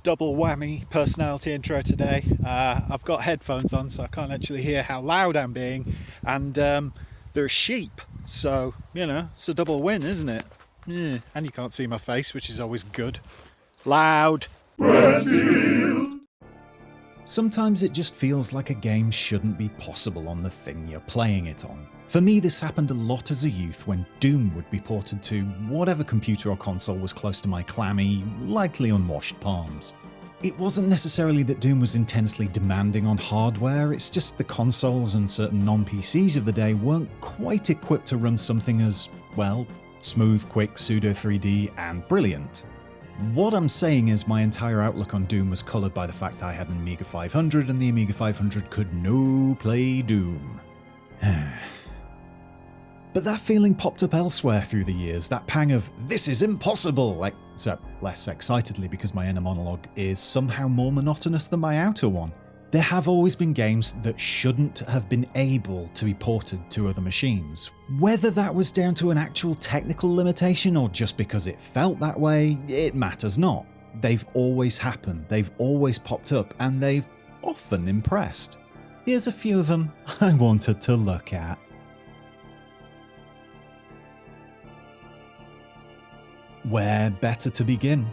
double whammy personality intro today. I've got headphones on, so I can't actually hear how loud I'm being, and there are sheep, so it's a double win, isn't it? Yeah. And you can't see my face, which is always good. Loud. Sometimes it just feels like a game shouldn't be possible on the thing you're playing it on. For me, this happened a lot as a youth when Doom would be ported to whatever computer or console was close to my clammy, likely unwashed palms. It wasn't necessarily that Doom was intensely demanding on hardware, it's just the consoles and certain non-PCs of the day weren't quite equipped to run something as, well, smooth, quick, pseudo 3D, and brilliant. What I'm saying is my entire outlook on Doom was coloured by the fact I had an Amiga 500 and the Amiga 500 could no play Doom. But that feeling popped up elsewhere through the years, that pang of, this is impossible, except less excitedly because my inner monologue is somehow more monotonous than my outer one. There have always been games that shouldn't have been able to be ported to other machines. Whether that was down to an actual technical limitation or just because it felt that way, it matters not. They've always happened, they've always popped up, and they've often impressed. Here's a few of them I wanted to look at. Where better to begin?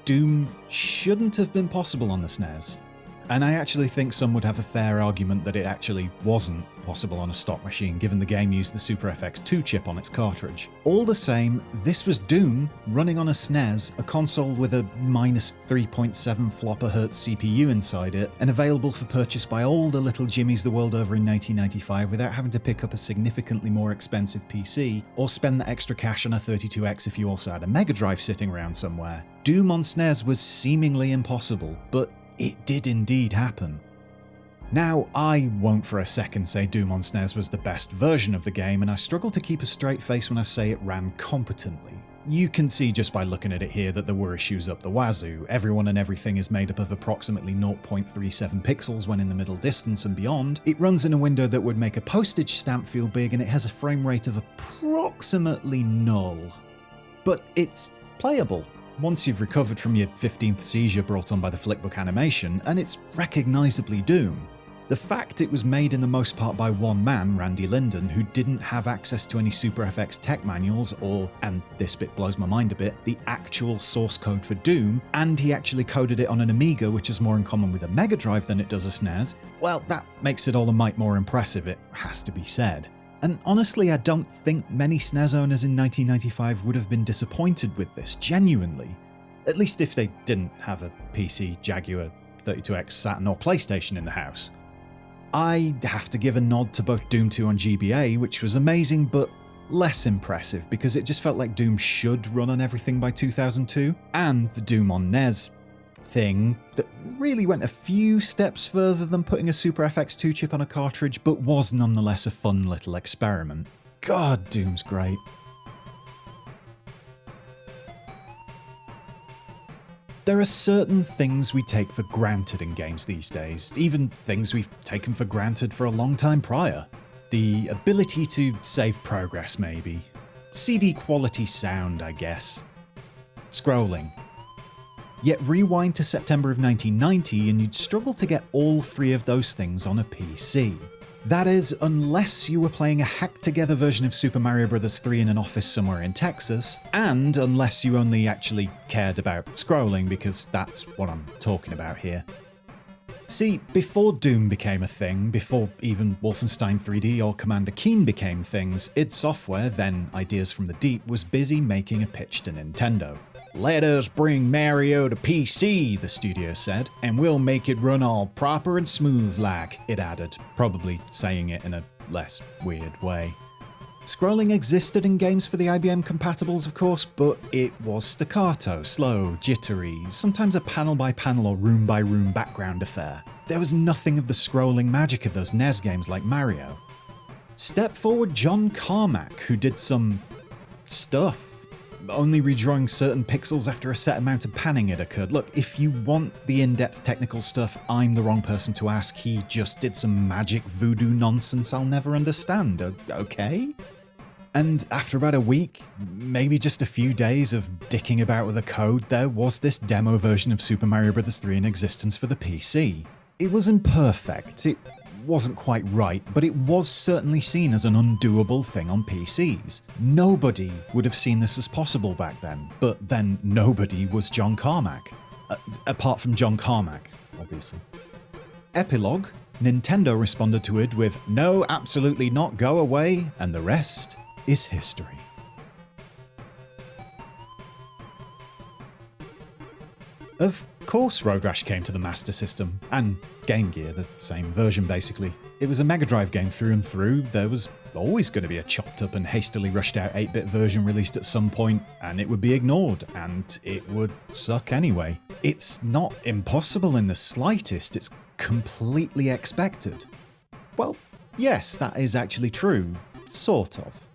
Doom shouldn't have been possible on the SNES. And I actually think some would have a fair argument that it actually wasn't possible on a stock machine, given the game used the Super FX2 chip on its cartridge. All the same, this was Doom running on a SNES, a console with a minus 3.7 flopper-hertz CPU inside it, and available for purchase by all the little jimmies the world over in 1995 without having to pick up a significantly more expensive PC, or spend the extra cash on a 32X if you also had a Mega Drive sitting around somewhere. Doom on SNES was seemingly impossible, but it did indeed happen. Now, I won't for a second say Doom on SNES was the best version of the game, and I struggle to keep a straight face when I say it ran competently. You can see just by looking at it here that there were issues up the wazoo. Everyone and everything is made up of approximately 0.37 pixels when in the middle distance and beyond. It runs in a window that would make a postage stamp feel big, and it has a frame rate of approximately null. But it's playable once you've recovered from your 15th seizure brought on by the flickbook animation, and it's recognisably Doom. The fact it was made in the most part by one man, Randy Linden, who didn't have access to any Super FX tech manuals or, and this bit blows my mind a bit, the actual source code for Doom, and he actually coded it on an Amiga, which is more in common with a Mega Drive than it does a SNES, well, that makes it all the mite more impressive, it has to be said. And honestly, I don't think many SNES owners in 1995 would have been disappointed with this, genuinely. At least if they didn't have a PC, Jaguar, 32X, Saturn or PlayStation in the house. I have to give a nod to both Doom 2 on GBA, which was amazing but less impressive because it just felt like Doom should run on everything by 2002, and the Doom on NES thing that really went a few steps further than putting a Super FX2 chip on a cartridge, but was nonetheless a fun little experiment. God, Doom's great. There are certain things we take for granted in games these days, even things we've taken for granted for a long time prior. The ability to save progress, maybe. CD quality sound, I guess. Scrolling. Yet rewind to September of 1990 and you'd struggle to get all three of those things on a PC. That is, unless you were playing a hacked-together version of Super Mario Bros. 3 in an office somewhere in Texas, and unless you only actually cared about scrolling, because that's what I'm talking about here. See, before Doom became a thing, before even Wolfenstein 3D or Commander Keen became things, id Software, then Ideas from the Deep, was busy making a pitch to Nintendo. "Let us bring Mario to PC," the studio said, "and we'll make it run all proper and smooth like," it added, probably saying it in a less weird way. Scrolling existed in games for the IBM compatibles, of course, but it was staccato, slow, jittery, sometimes a panel-by-panel or room-by-room background affair. There was nothing of the scrolling magic of those NES games like Mario. Step forward John Carmack, who did some stuff, only redrawing certain pixels after a set amount of panning had occurred. Look, if you want the in-depth technical stuff, I'm the wrong person to ask. He just did some magic voodoo nonsense I'll never understand, okay? And after about a week, maybe just a few days of dicking about with the code, there was this demo version of Super Mario Bros. 3 in existence for the PC. It was imperfect, it wasn't quite right, but it was certainly seen as an undoable thing on PCs. Nobody would have seen this as possible back then, but then nobody was John Carmack. Apart from John Carmack, obviously. Epilogue: Nintendo responded to it with "No, absolutely not, go away," and the rest is history. Of course Road Rash came to the Master System, and Game Gear, the same version basically. It was a Mega Drive game through and through. There was always going to be a chopped up and hastily rushed out 8-bit version released at some point, and it would be ignored, and it would suck anyway. It's not impossible in the slightest, it's completely expected. Well, yes, that is actually true. Sort of.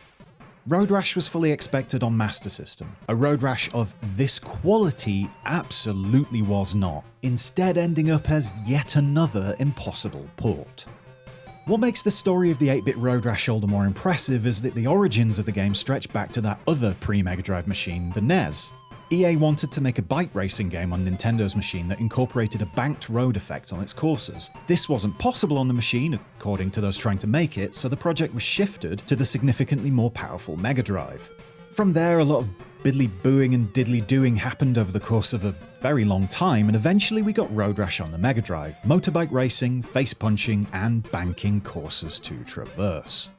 Road Rash was fully expected on Master System. A Road Rash of this quality absolutely was not, instead ending up as yet another impossible port. What makes the story of the 8-bit Road Rash all the more impressive is that the origins of the game stretch back to that other pre-Mega Drive machine, the NES. EA wanted to make a bike racing game on Nintendo's machine that incorporated a banked road effect on its courses. This wasn't possible on the machine, according to those trying to make it, so the project was shifted to the significantly more powerful Mega Drive. From there, a lot of biddly booing and diddly doing happened over the course of a very long time, and eventually we got Road Rash on the Mega Drive, motorbike racing, face punching, and banking courses to traverse.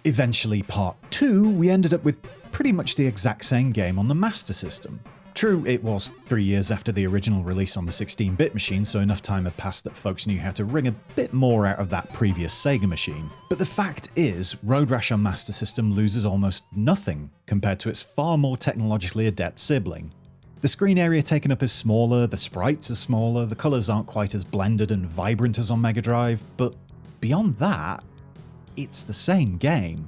Eventually, part 2, we ended up with pretty much the exact same game on the Master System. True, it was 3 years after the original release on the 16-bit machine, so enough time had passed that folks knew how to wring a bit more out of that previous Sega machine. But the fact is, Road Rash on Master System loses almost nothing compared to its far more technologically adept sibling. The screen area taken up is smaller, the sprites are smaller, the colours aren't quite as blended and vibrant as on Mega Drive, but beyond that, it's the same game.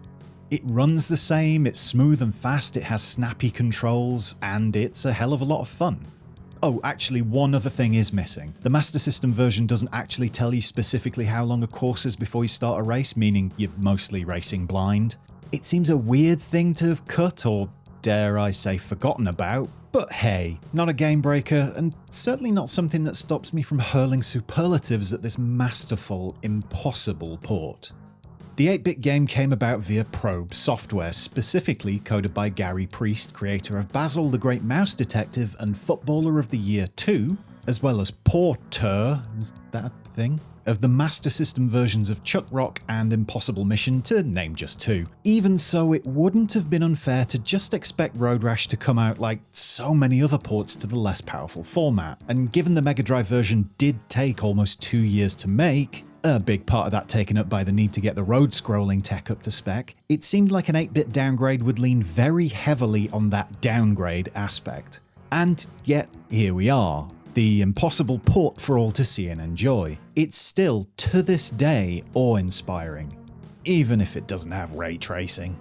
It runs the same, it's smooth and fast, it has snappy controls, and it's a hell of a lot of fun. Oh, actually, one other thing is missing. The Master System version doesn't actually tell you specifically how long a course is before you start a race, meaning you're mostly racing blind. It seems a weird thing to have cut, or dare I say forgotten about, but hey, not a game breaker, and certainly not something that stops me from hurling superlatives at this masterful, impossible port. The 8-bit game came about via Probe software, specifically coded by Gary Priest, creator of Basil the Great Mouse Detective and Footballer of the Year 2, as well as porter, is that a thing? Of the Master System versions of Chuck Rock and Impossible Mission, to name just two. Even so, it wouldn't have been unfair to just expect Road Rash to come out like so many other ports to the less powerful format, and given the Mega Drive version did take almost 2 years to make, a big part of that taken up by the need to get the road scrolling tech up to spec, it seemed like an 8-bit downgrade would lean very heavily on that downgrade aspect. And yet, here we are. The impossible port for all to see and enjoy. It's still, to this day, awe-inspiring, even if it doesn't have ray tracing.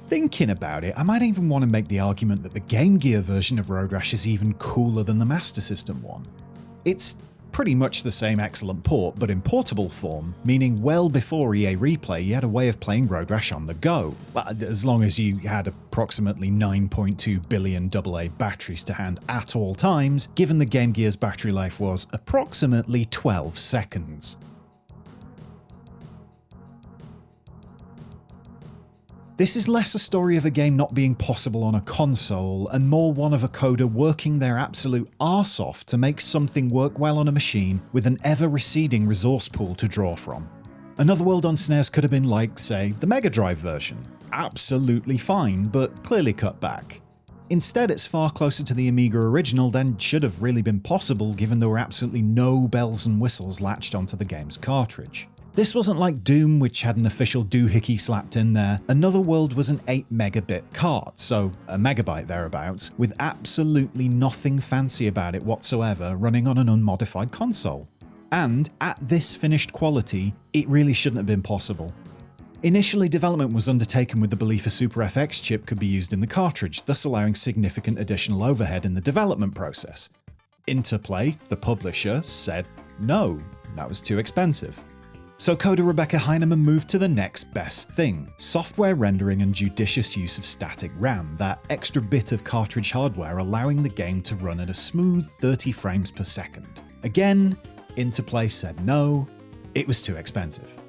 Thinking about it, I might even want to make the argument that the Game Gear version of Road Rash is even cooler than the Master System one. It's pretty much the same excellent port, but in portable form, meaning well before EA Replay you had a way of playing Road Rash on the go, as long as you had approximately 9.2 billion AA batteries to hand at all times, given the Game Gear's battery life was approximately 12 seconds. This is less a story of a game not being possible on a console, and more one of a coder working their absolute arse off to make something work well on a machine with an ever-receding resource pool to draw from. Another World on SNES could have been like, say, the Mega Drive version. Absolutely fine, but clearly cut back. Instead, it's far closer to the Amiga original than should have really been possible given there were absolutely no bells and whistles latched onto the game's cartridge. This wasn't like Doom, which had an official doohickey slapped in there. Another World was an 8 megabit cart, so a megabyte thereabouts, with absolutely nothing fancy about it whatsoever, running on an unmodified console. And, at this finished quality, it really shouldn't have been possible. Initially, development was undertaken with the belief a Super FX chip could be used in the cartridge, thus allowing significant additional overhead in the development process. Interplay, the publisher, said no, that was too expensive. So coder Rebecca Heinemann moved to the next best thing: software rendering and judicious use of static RAM, that extra bit of cartridge hardware allowing the game to run at a smooth 30 frames per second. Again, Interplay said no, it was too expensive.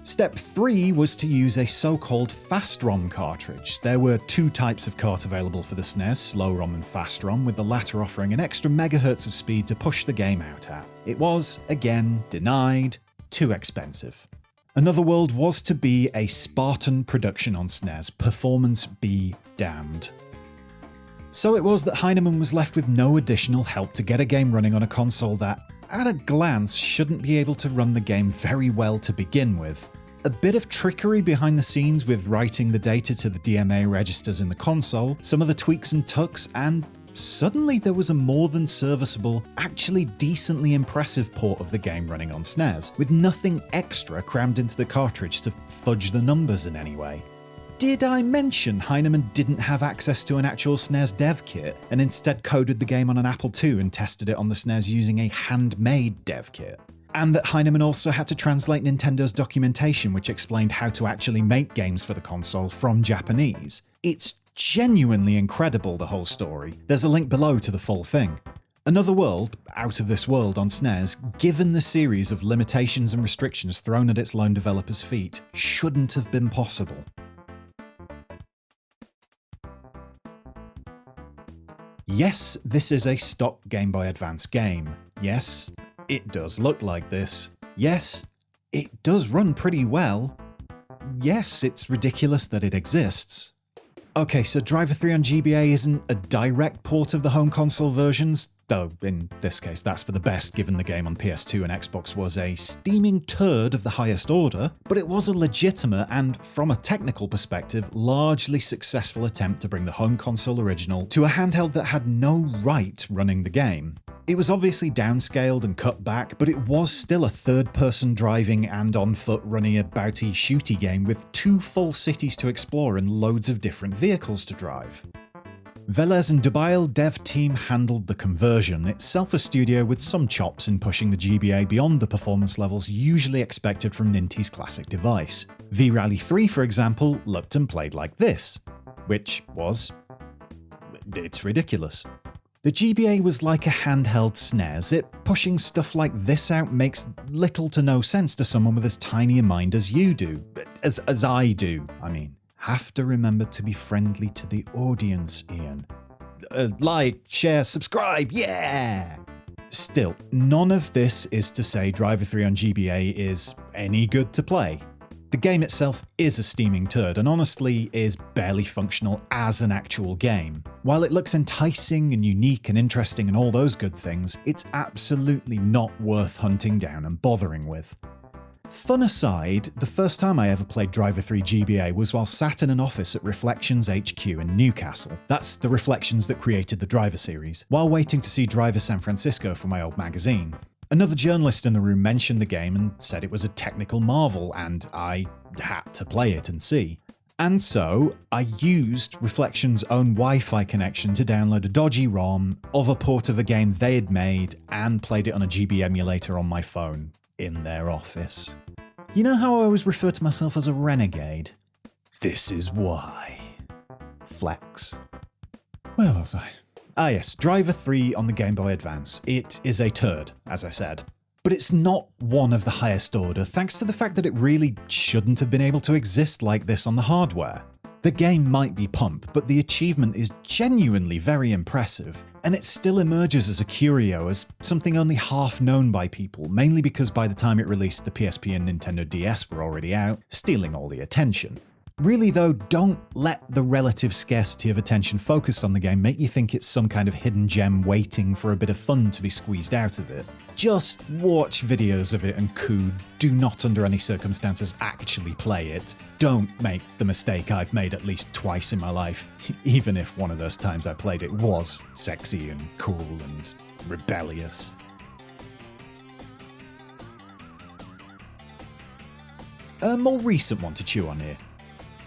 Step 3 was to use a so-called fast ROM cartridge. There were two types of cart available for the SNES, slow ROM and fast ROM, with the latter offering an extra megahertz of speed to push the game out at. It was, again, denied, too expensive. Another World was to be a Spartan production on SNES, performance be damned. So it was that Heinemann was left with no additional help to get a game running on a console that, at a glance, shouldn't be able to run the game very well to begin with. A bit of trickery behind the scenes with writing the data to the DMA registers in the console, some of the tweaks and tucks, and suddenly there was a more than serviceable, actually decently impressive port of the game running on SNES, with nothing extra crammed into the cartridge to fudge the numbers in any way. Did I mention Heinemann didn't have access to an actual SNES dev kit, and instead coded the game on an Apple II and tested it on the SNES using a handmade dev kit? And that Heinemann also had to translate Nintendo's documentation which explained how to actually make games for the console from Japanese. It's genuinely incredible, the whole story. There's a link below to the full thing. Another World, out of this world on SNES, given the series of limitations and restrictions thrown at its lone developer's feet, shouldn't have been possible. Yes, this is a stock Game Boy Advance game. Yes, it does look like this. Yes, it does run pretty well. Yes, it's ridiculous that it exists. Okay, so Driver 3 on GBA isn't a direct port of the home console versions, though in this case that's for the best given the game on PS2 and Xbox was a steaming turd of the highest order, but it was a legitimate and, from a technical perspective, largely successful attempt to bring the home console original to a handheld that had no right running the game. It was obviously downscaled and cut back, but it was still a third-person driving and on-foot running abouty shooty game with 2 full cities to explore and loads of different vehicles to drive. Velez and Dubail dev team handled the conversion, itself a studio with some chops in pushing the GBA beyond the performance levels usually expected from Ninty's classic device. V-Rally 3, for example, looked and played like this, which was... it's ridiculous. The GBA was like a handheld SNES. It pushing stuff like this out makes little to no sense to someone with as tiny a mind as you do. As I do, I mean. Have to remember to be friendly to the audience, Ian. Like, share, subscribe, yeah! Still, none of this is to say Driver 3 on GBA is any good to play. The game itself is a steaming turd and honestly is barely functional as an actual game. While it looks enticing and unique and interesting and all those good things, it's absolutely not worth hunting down and bothering with. Fun aside, the first time I ever played Driver 3 GBA was while sat in an office at Reflections HQ in Newcastle. That's the Reflections that created the Driver series, while waiting to see Driver San Francisco for my old magazine. Another journalist in the room mentioned the game and said it was a technical marvel, and I had to play it and see. And so, I used Reflections' own Wi-Fi connection to download a dodgy ROM of a port of a game they had made and played it on a GB emulator on my phone, in their office. You know how I always refer to myself as a renegade? This is why. Flex. Where was I? Ah yes, Driver 3 on the Game Boy Advance. It is a turd, as I said. But it's not one of the highest order, thanks to the fact that it really shouldn't have been able to exist like this on the hardware. The game might be pump, but the achievement is genuinely very impressive, and it still emerges as a curio, as something only half known by people, mainly because by the time it released the PSP and Nintendo DS were already out, stealing all the attention. Really though, don't let the relative scarcity of attention focused on the game make you think it's some kind of hidden gem waiting for a bit of fun to be squeezed out of it. Just watch videos of it and coo, do not under any circumstances actually play it. Don't make the mistake I've made at least twice in my life, even if one of those times I played it was sexy and cool and rebellious. A more recent one to chew on here.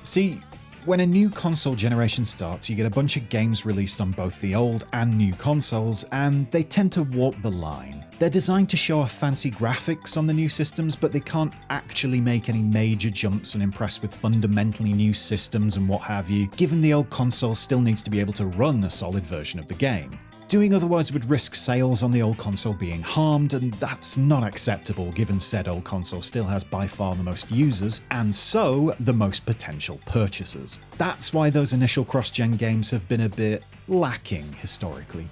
See, when a new console generation starts, you get a bunch of games released on both the old and new consoles, and they tend to walk the line. They're designed to show off fancy graphics on the new systems, but they can't actually make any major jumps and impress with fundamentally new systems and what have you, given the old console still needs to be able to run a solid version of the game. Doing otherwise would risk sales on the old console being harmed, and that's not acceptable given said old console still has by far the most users, and so the most potential purchasers. That's why those initial cross-gen games have been a bit lacking historically.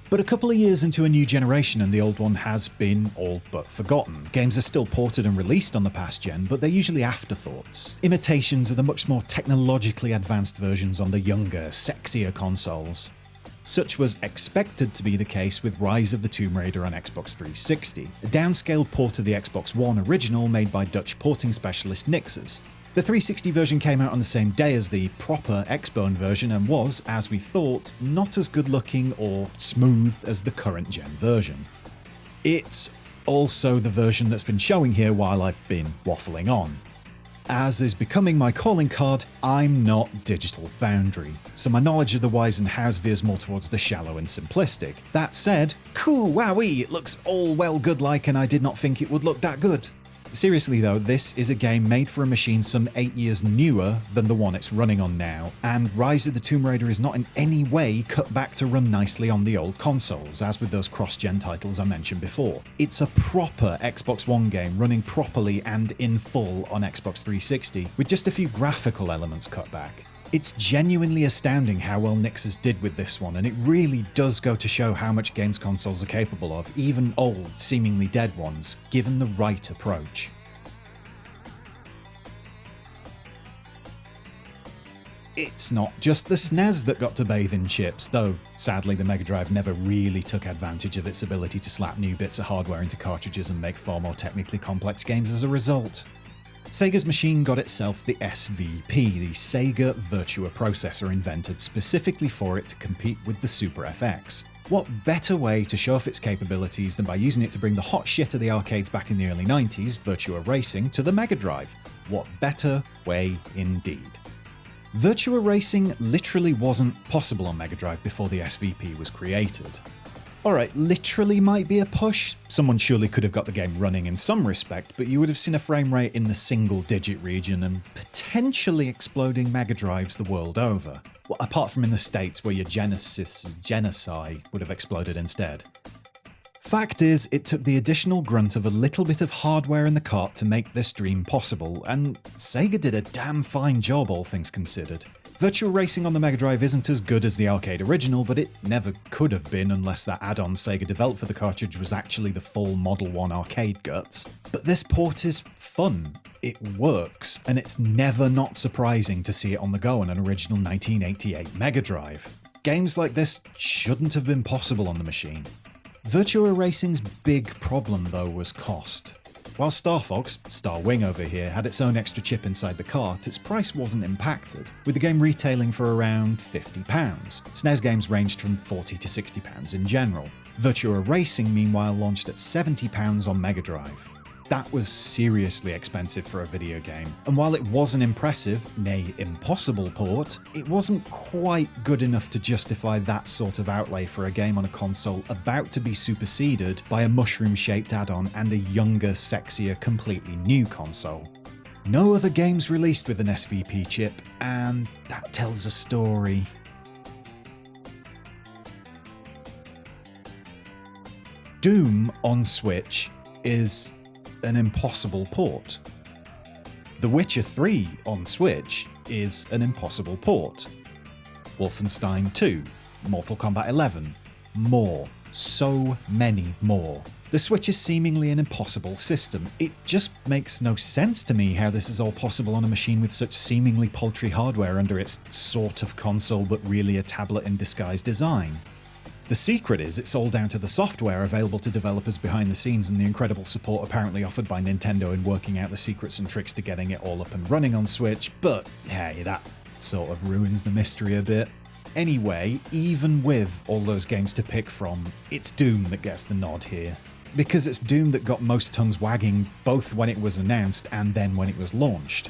But a couple of years into a new generation and the old one has been all but forgotten. Games are still ported and released on the past gen, but they're usually afterthoughts. Imitations of the much more technologically advanced versions on the younger, sexier consoles. Such was expected to be the case with Rise of the Tomb Raider on Xbox 360, a downscaled port of the Xbox One original made by Dutch porting specialist Nixes. The 360 version came out on the same day as the proper Xbone version and was, as we thought, not as good looking or smooth as the current gen version. It's also the version that's been showing here while I've been waffling on. As is becoming my calling card, I'm not Digital Foundry, so my knowledge of the whys and hows veers more towards the shallow and simplistic. That said, cool, wowee, it looks all well good like, and I did not think it would look that good. Seriously though, this is a game made for a machine some 8 years newer than the one it's running on now, and Rise of the Tomb Raider is not in any way cut back to run nicely on the old consoles, as with those cross-gen titles I mentioned before. It's a proper Xbox One game running properly and in full on Xbox 360, with just a few graphical elements cut back. It's genuinely astounding how well Nixes did with this one, and it really does go to show how much games consoles are capable of, even old, seemingly dead ones, given the right approach. It's not just the SNES that got to bathe in chips, though sadly the Mega Drive never really took advantage of its ability to slap new bits of hardware into cartridges and make far more technically complex games as a result. Sega's machine got itself the SVP, the Sega Virtua processor invented specifically for it to compete with the Super FX. What better way to show off its capabilities than by using it to bring the hot shit of the arcades back in the early 90s, Virtua Racing, to the Mega Drive? What better way indeed? Virtua Racing literally wasn't possible on Mega Drive before the SVP was created. Alright, literally might be a push. Someone surely could have got the game running in some respect, but you would have seen a frame rate in the single-digit region and potentially exploding Mega Drives the world over. Well, apart from in the States where your Genesis Genocide would have exploded instead. Fact is, it took the additional grunt of a little bit of hardware in the cart to make this dream possible, and Sega did a damn fine job all things considered. Virtua Racing on the Mega Drive isn't as good as the arcade original, but it never could have been unless that add-on Sega developed for the cartridge was actually the full Model 1 arcade guts. But this port is fun, it works, and it's never not surprising to see it on the go on an original 1988 Mega Drive. Games like this shouldn't have been possible on the machine. Virtua Racing's big problem though was cost. While Star Fox, Star Wing over here, had its own extra chip inside the cart, its price wasn't impacted, with the game retailing for around £50. SNES games ranged from £40 to £60 in general. Virtua Racing meanwhile launched at £70 on Mega Drive. That was seriously expensive for a video game, and while it was an impressive, nay impossible port, it wasn't quite good enough to justify that sort of outlay for a game on a console about to be superseded by a mushroom-shaped add-on and a younger, sexier, completely new console. No other games released with an SVP chip, and that tells a story. Doom on Switch is an impossible port. The Witcher 3 on Switch is an impossible port. Wolfenstein 2, Mortal Kombat 11, more, so many more. The Switch is seemingly an impossible system. It just makes no sense to me how this is all possible on a machine with such seemingly paltry hardware under its sort of console but really a tablet in disguise design. The secret is it's all down to the software available to developers behind the scenes and the incredible support apparently offered by Nintendo in working out the secrets and tricks to getting it all up and running on Switch, but hey, that sort of ruins the mystery a bit. Anyway, even with all those games to pick from, it's Doom that gets the nod here. Because it's Doom that got most tongues wagging both when it was announced and then when it was launched.